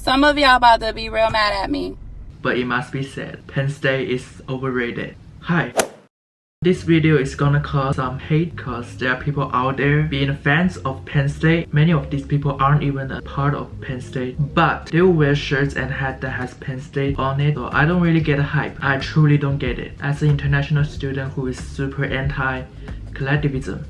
Some of y'all about to be real mad at me. But it must be said, Penn State is overrated. Hi. This video is gonna cause some hate cause there are people out there being fans of Penn State. Many of these people aren't even a part of Penn State, but they will wear shirts and hats that has Penn State on it. So I don't really get the hype. I truly don't get it. As an international student who is super anti-collectivism.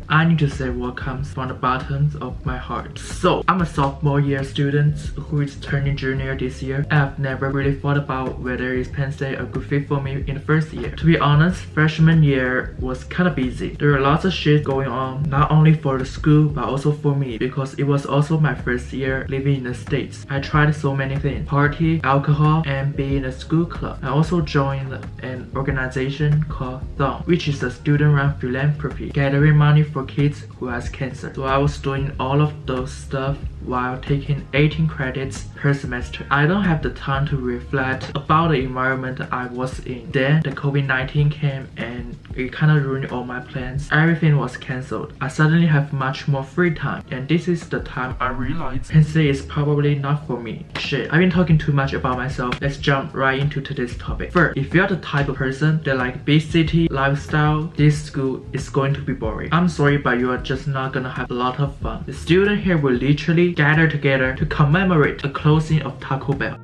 I need to say what comes from the bottom of my heart. So, I'm a sophomore year student who is turning junior this year. I've never really thought about whether is Penn State a good fit for me in the first year. To be honest, freshman year was kinda busy. There were lots of shit going on, not only for the school but also for me, because it was also my first year living in the States. I tried so many things: party, alcohol, and be in a school club. I also joined an organization called THON, which is a student-run philanthropy, gathering money for kids who has cancer. So I was doing all of those stuff while taking 18 credits per semester. I don't have the time to reflect about the environment I was in. Then the COVID-19 came and it kinda ruined all my plans. Everything was cancelled. I suddenly have much more free time, and this is the time I realized Penn State is probably not for me. Shit, I've been talking too much about myself. Let's jump right into today's topic. First, if you're the type of person that like big city lifestyle, this school is going to be boring. I'm sorry, but you are just not gonna have a lot of fun. The students here will literally gather together to commemorate the closing of Taco Bell.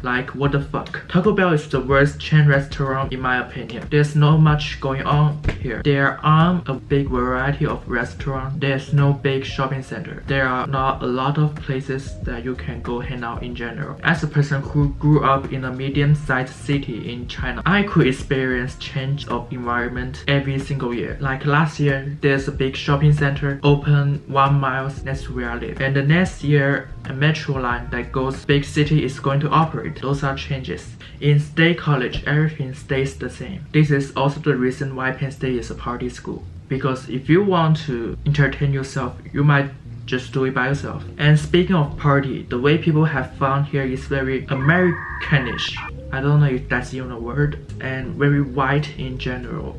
Like, what the fuck? Taco Bell is the worst chain restaurant in my opinion. There's not much going on here. There aren't a big variety of restaurants. There's no big shopping center. There are not a lot of places that you can go hang out in general. As a person who grew up in a medium-sized city in China, I could experience change of environment every single year. Like last year, there's a big shopping center open 1 mile next to where I live. And the next year, a metro line that goes big city is going to operate. Those are changes. In State College, everything stays the same. This is also the reason why Penn State is a party school. Because if you want to entertain yourself, you might just do it by yourself. And speaking of party, the way people have fun here is very Americanish. I don't know if that's even a word. And very white in general.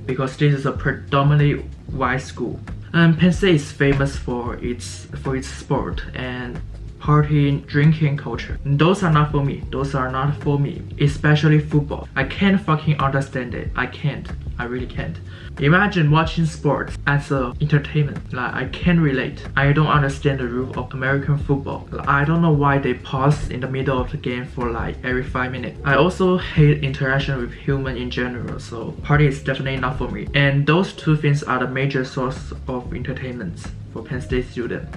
Because this is a predominantly white school. Penn State is famous for its sport and partying, drinking culture. Those are not for me. Those are not for me. Especially football. I can't fucking understand it. I can't. I really can't. Imagine watching sports as a entertainment. Like, I can't relate. I don't understand the rule of American football. Like, I don't know why they pause in the middle of the game for like every 5 minutes. I also hate interaction with humans in general, so party is definitely not for me. And those two things are the major source of entertainment for Penn State students.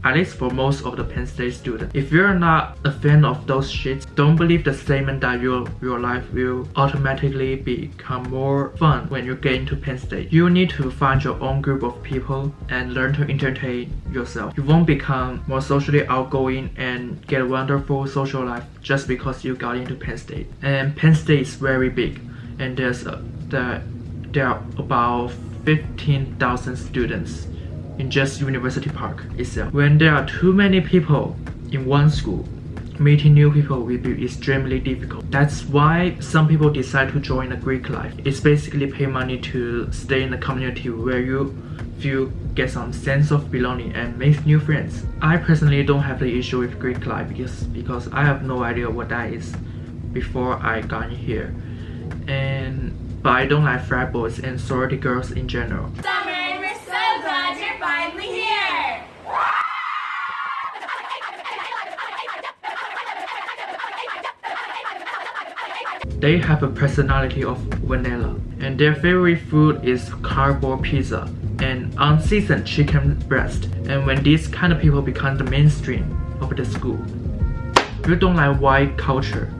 At least for most of the Penn State students. If you're not a fan of those shits, don't believe the statement that your life will automatically become more fun when you get into Penn State. You need to find your own group of people and learn to entertain yourself. You won't become more socially outgoing and get a wonderful social life just because you got into Penn State. And Penn State is very big, and there are about 15,000 students in just University Park itself. When there are too many people in one school, meeting new people will be extremely difficult. That's why some people decide to join the Greek life. It's basically pay money to stay in a community where you get some sense of belonging and make new friends. I personally don't have the issue with Greek life because I have no idea what that is before I got in here. But I don't like frat boys and sorority girls in general. Finally here! They have a personality of vanilla, and their favorite food is cardboard pizza and unseasoned chicken breast. And when these kind of people become the mainstream of the school, you don't like white culture.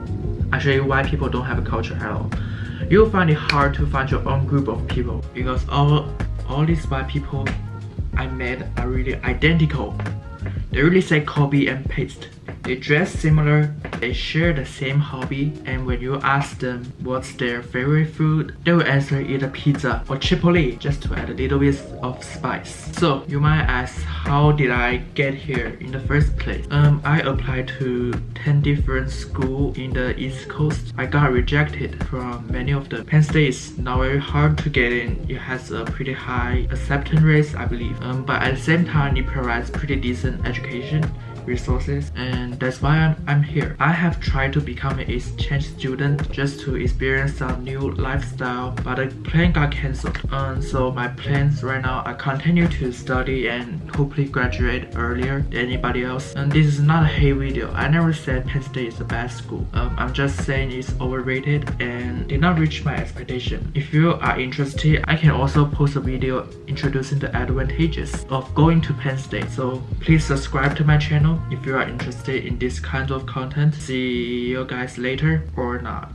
Actually, white people don't have a culture at all. You'll find it hard to find your own group of people because all these white people I met are really identical. They really say copy and paste. They dress similar, they share the same hobby, and when you ask them what's their favorite food, they will answer either pizza or Chipotle, just to add a little bit of spice. So you might ask, how did I get here in the first place? I applied to 10 different schools in the East Coast. I got rejected from many of them. Penn State is not very hard to get in. It has a pretty high acceptance rate, I believe. But at the same time, it provides pretty decent education resources, and that's why I'm here. I have tried to become an exchange student just to experience some new lifestyle, but the plan got cancelled. So my plans right now are continue to study and hopefully graduate earlier than anybody else. And this is not a hate video. I never said Penn State is a bad school. I'm just saying it's overrated and did not reach my expectation. If you are interested, I can also post a video introducing the advantages of going to Penn State. So please subscribe to my channel if you are interested in this kind of content. See you guys later or not.